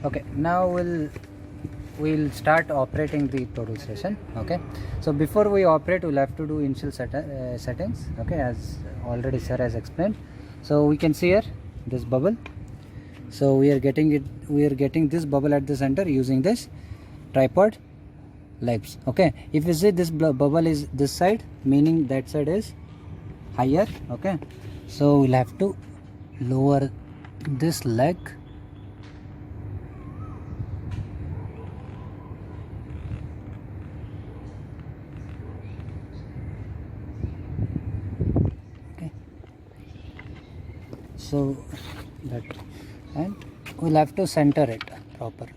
Okay, now we'll start operating the total station. Okay, so before we operate, we'll have to do initial settings. Okay, as already sir has explained. So we can see here this bubble. So we are getting this bubble at the center using this tripod legs. Okay, if you see this bubble is this side, meaning that side is higher. Okay, so we'll have to lower this leg. Okay, so that, and we'll have to center it properly.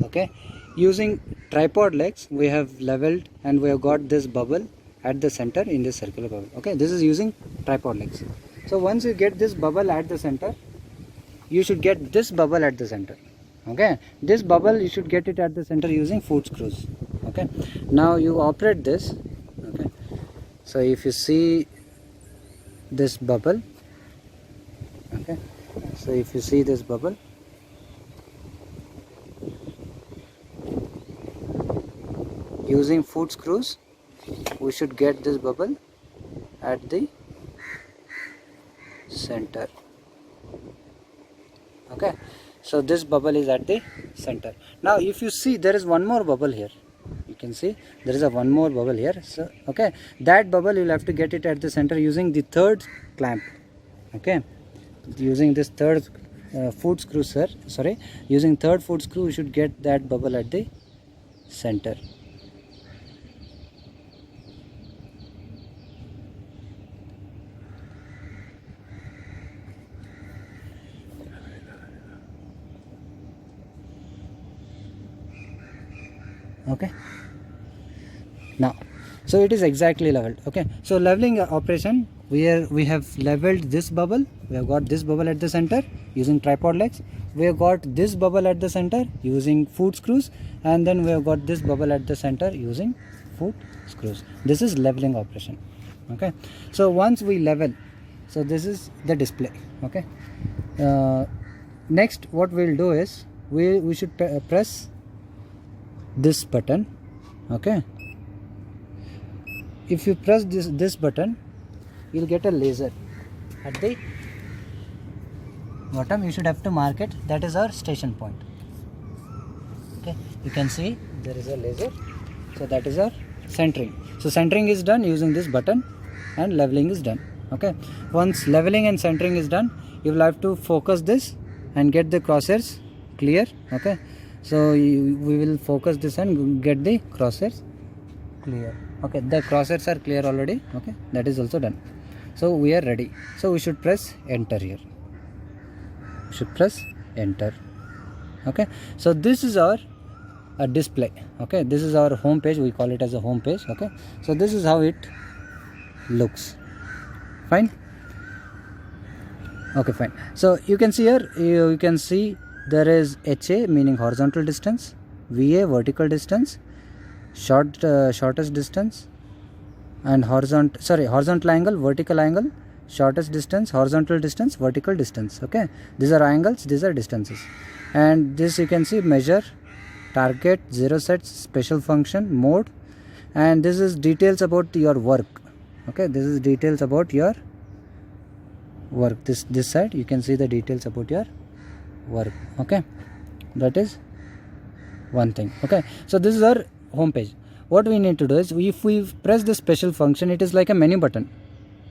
Okay, using tripod legs we have leveled and we have got this bubble at the center in this circular bubble. Okay, this is using tripod legs. So once you get this bubble at the center, you should get this bubble at the center. Okay, this bubble you should get it at the center using foot screws. Okay, now you operate this. Okay, so if you see this bubble, okay, so if you see this bubble, using foot screws we should get this bubble at the center. Okay, so this bubble is at the center. Now if you see, there is one more bubble here. You can see there is one more bubble here. So okay, that bubble you will have to get it at the center using the third clamp. Okay, using this third foot screw, sir, sorry, using third foot screw you should get that bubble at the center. Okay, now so it is exactly leveled. Okay, so leveling operation, we have leveled this bubble. We have got this bubble at the center using tripod legs. We have got this bubble at the center using foot screws, and then we have got this bubble at the center using foot screws. This is leveling operation. Okay, so once we level, so this is the display. Okay, next what we'll do is we should press this button. Okay, if you press this button, you'll get a laser at the bottom. You should have to mark it. That is our station point. Okay, you can see there is a laser. So that is our centering. So centering is done using this button and leveling is done. Okay, once leveling and centering is done, you will have to focus this and get the crosshairs clear. Okay, so we will focus this and get the crosshairs clear. Okay, the crosshairs are clear already. Okay, that is also done. So we are ready. So we should press enter here. We should press enter. Okay, so this is our display. Okay, this is our home page. We call it as a home page. Okay, so this is how it looks. Fine. Okay, fine. So you can see here, you can see there is HA meaning horizontal distance, VA vertical distance, shortest distance, and horizontal angle, vertical angle, shortest distance, horizontal distance, vertical distance. Okay, these are angles, these are distances, and this you can see measure, target, zero sets, special function, mode, and this is details about your work. Okay, this is details about your work. This side you can see the details about your work. Okay, that is one thing. Okay, so this is our home page. What we need to do is, if we press the special function, it is like a menu button.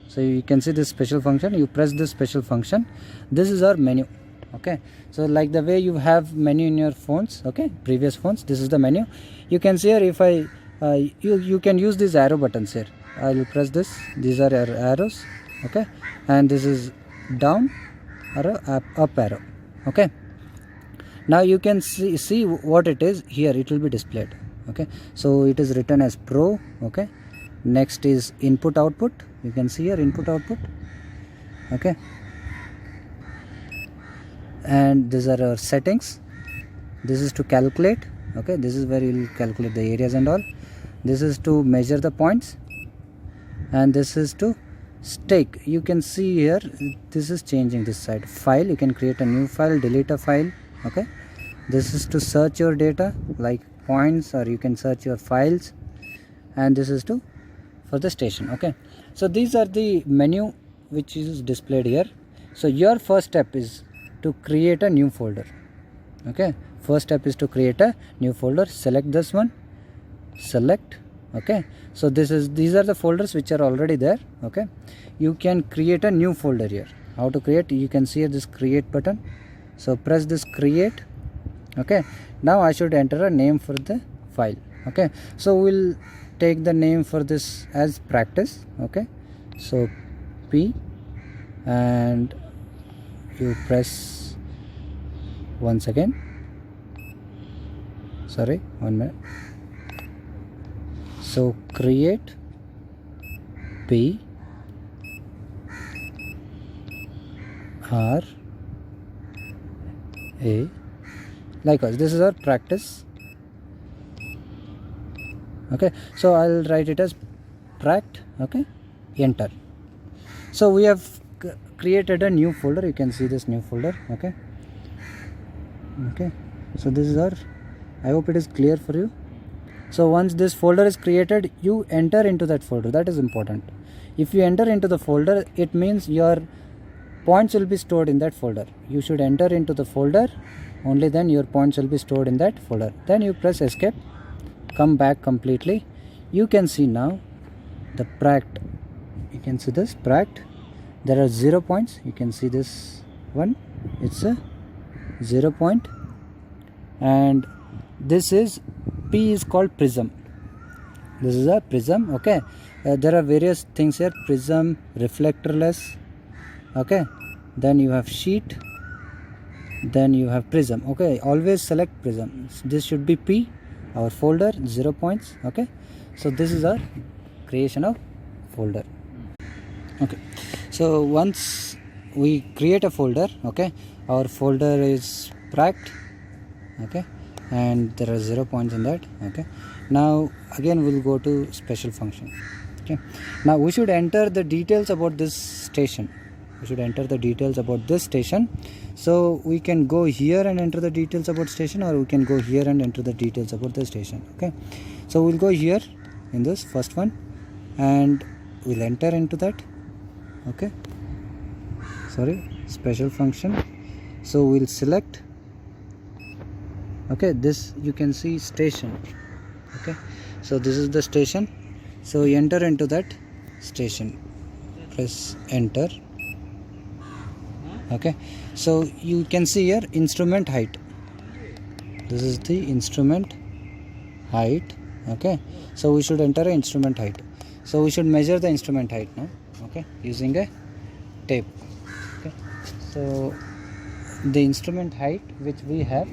So you can see this special function, you press this special function, this is our menu. Okay, so like the way you have menu in your phones, okay, previous phones, this is the menu. You can see here, if I you can use these arrow buttons here. I will press this, these are our arrows. Okay, and this is down arrow, up arrow. Okay, now you can see what it is here. It will be displayed. Okay, so it is written as Pro. Okay, next is input output. You can see here input output. Okay, and these are our settings. This is to calculate. Okay, this is where you will calculate the areas and all. This is to measure the points. and this is to stake. You can see here this is changing this side. File, you can create a new file, delete a file. Okay, this is to search your data like points, or you can search your files, and this is to for the station. Okay, so these are the menu which is displayed here. So your first step is to create a new folder. Okay, first step is to create a new folder. Select this one, select. Okay, so these are the folders which are already there. Okay, you can create a new folder here. How to create? You can see here this create button. So press this create. Okay, now I should enter a name for the file. Okay, so we'll take the name for this as practice. Okay, so P, and you press once again, sorry, 1 minute. So create P R A, likewise this is our practice. Okay, so I'll write it as pract. Okay, enter. So we have created a new folder. You can see this new folder. Okay, so this is our, I hope it is clear for you. So once this folder is created, you enter into that folder. That is important. If you enter into the folder, it means your points will be stored in that folder. You should enter into the folder, only then your points will be stored in that folder. Then you press escape, come back completely. You can see now the pract. You can see this pract. There are 0 points. You can see this one, it's a 0 point, and this is P is called Prism. This is a Prism. Okay, there are various things here: Prism, reflectorless. Okay, then you have sheet, then you have Prism. Okay, always select Prism. This should be P, our folder, 0 points. Okay, so this is our creation of folder. Okay, so once we create a folder, okay, our folder is pract. Okay, and there are 0 points in that. Okay, now again we'll go to special function. Okay, now we should enter the details about this station. We should enter the details about this station. So we can go here and enter the details about station, or we can go here and enter the details about the station. Okay, so we'll go here in this first one, and we'll enter into that. Okay, sorry, special function. So we'll select. Okay, this you can see station. Okay, so this is the station. So enter into that station, press enter. Okay, so you can see here instrument height. This is the instrument height. Okay, so we should enter an instrument height. So we should measure the instrument height now. Okay, using a tape. Okay, so the instrument height which we have,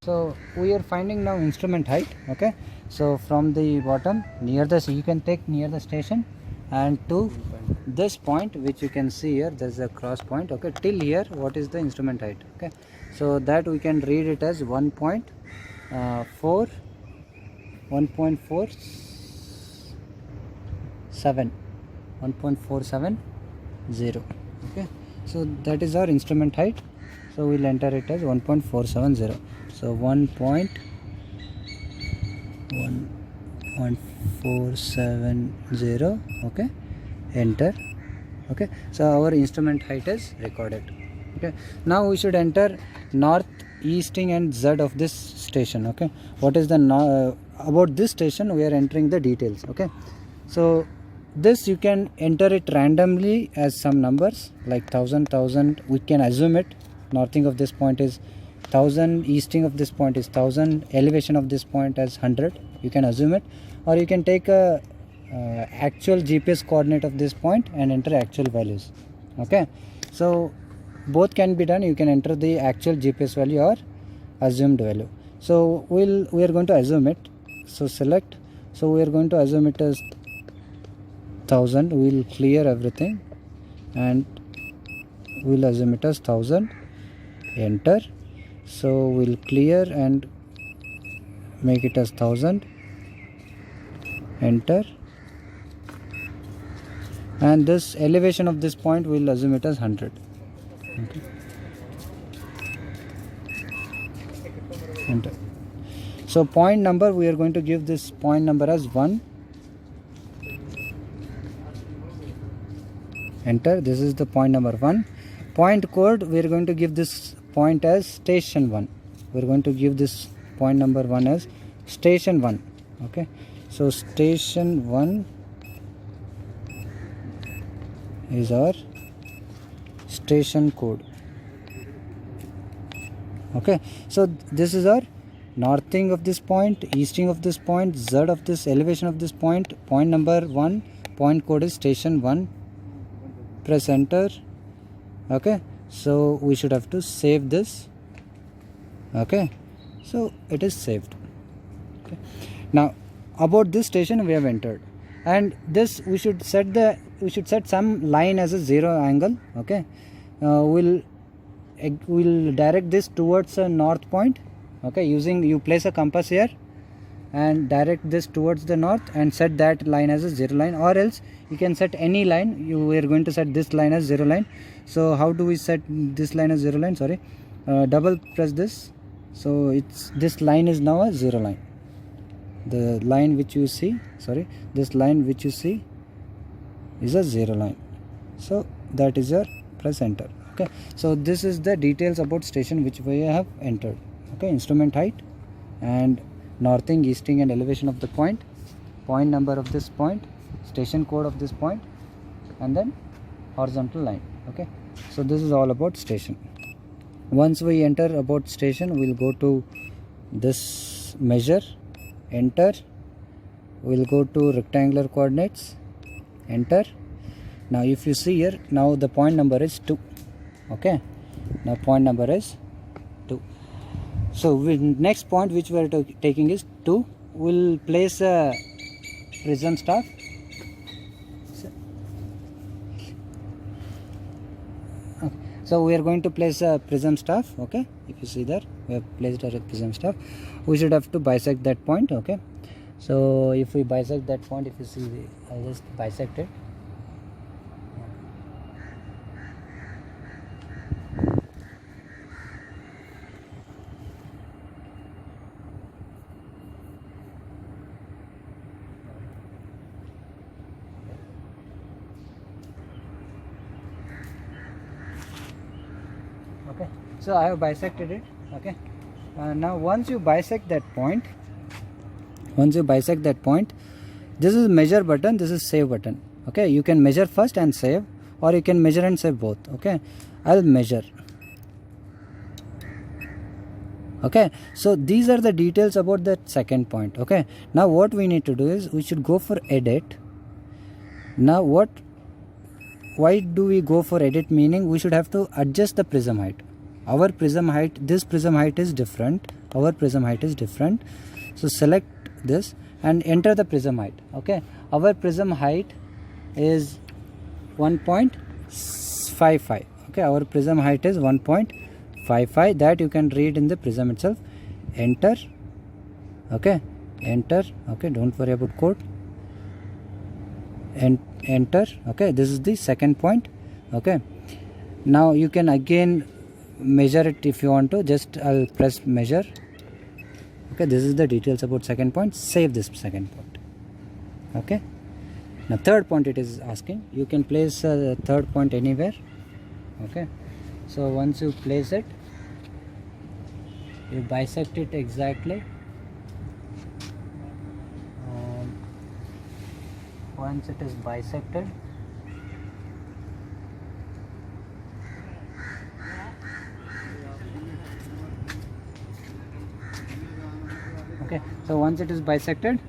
so we are finding now instrument height. Okay, so from the bottom near the, you can take near the station, and to this point which you can see here, there's a cross point. Okay, till here what is the instrument height? Okay, so that we can read it as 1.470. Okay, so that is our instrument height. So we'll enter it as 1.470. So 1.470. Okay, enter. Okay, so our instrument height is recorded. Okay, now we should enter north, easting and z of this station. Okay, what is the about this station we are entering the details. Okay, so this you can enter it randomly as some numbers like 1000. We can assume it. Northing of this point is 1000, easting of this point is 1000, elevation of this point as 100. You can assume it, or you can take a actual GPS coordinate of this point and enter actual values. Okay, so both can be done. You can enter the actual GPS value or assumed value. So we are going to assume it. So select. So we are going to assume it as 1000. We will clear everything and we will assume it as 1000. Enter. So we'll clear and make it as 1000. enter, and this elevation of this point we'll assume it as 100. Okay. Enter. So point number, we are going to give this point number as 1. Enter. This is the point number 1. Point code, we are going to give this point as station 1. We are going to give this point number 1 as station 1. Okay. So station 1 is our station code. Okay. So this is our northing of this point, easting of this point, z of this, elevation of this point. Point number 1, point code is station 1. Press enter. Okay, so we should have to save this. Okay, so it is saved. Okay. Now about this station we have entered, and this we should set some line as a 0 angle. Okay, we'll direct this towards a north point. Okay, you place a compass here and direct this towards the north and set that line as a 0 line, or else you can set any line. We are going to set this line as 0 line. So how do we set this line as 0 line? Sorry, double press this. So this line is now a 0 line. The line which you see, this line which you see is a 0 line. So that is your, press enter. Okay, so this is the details about station which we have entered. Okay, instrument height and northing, easting and elevation of the point, point number of this point, station code of this point, and then horizontal line. Okay, so this is all about station. Once we enter about station, we'll go to this measure, enter, we'll go to rectangular coordinates, enter. Now if you see here, now the point number is 2. Okay, now point number is 2. So next point which we are taking is 2. We'll place a prism staff. So we are going to place a prism staff. Okay, if you see there, we have placed a prism staff. We should have to bisect that point. Okay, so if we bisect that point, if you see, I just bisect it. Okay, so I have bisected it. Okay, now once you bisect that point, this is measure button, this is save button. Okay, you can measure first and save, or you can measure and save both. Okay, I'll measure. Okay, so these are the details about that second point. Okay, now what we need to do is we should go for edit. Now why do we go for edit? Meaning we should have to adjust the prism height. Our prism height, this prism height is different, our prism height is different. So select this and enter the prism height. Okay, our prism height is 1.55. okay, our prism height is 1.55. that you can read in the prism itself. Enter. Okay, enter. Okay, don't worry about code. And enter. Okay, this is the second point. Okay, now you can again measure it if you want to. Just I'll press measure. Okay, this is the details about second point. Save this second point. Okay, now third point it is asking. You can place a third point anywhere. Okay, so once you place it, you bisect it exactly. Once it is bisected, okay, so once it is bisected,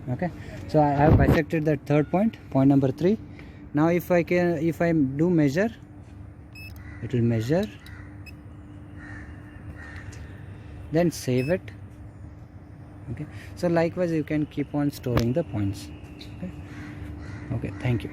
okay, so I have bisected that third point, point number 3. Now if I do measure, it will measure, then save it. Okay, so likewise you can keep on storing the points. Okay, thank you.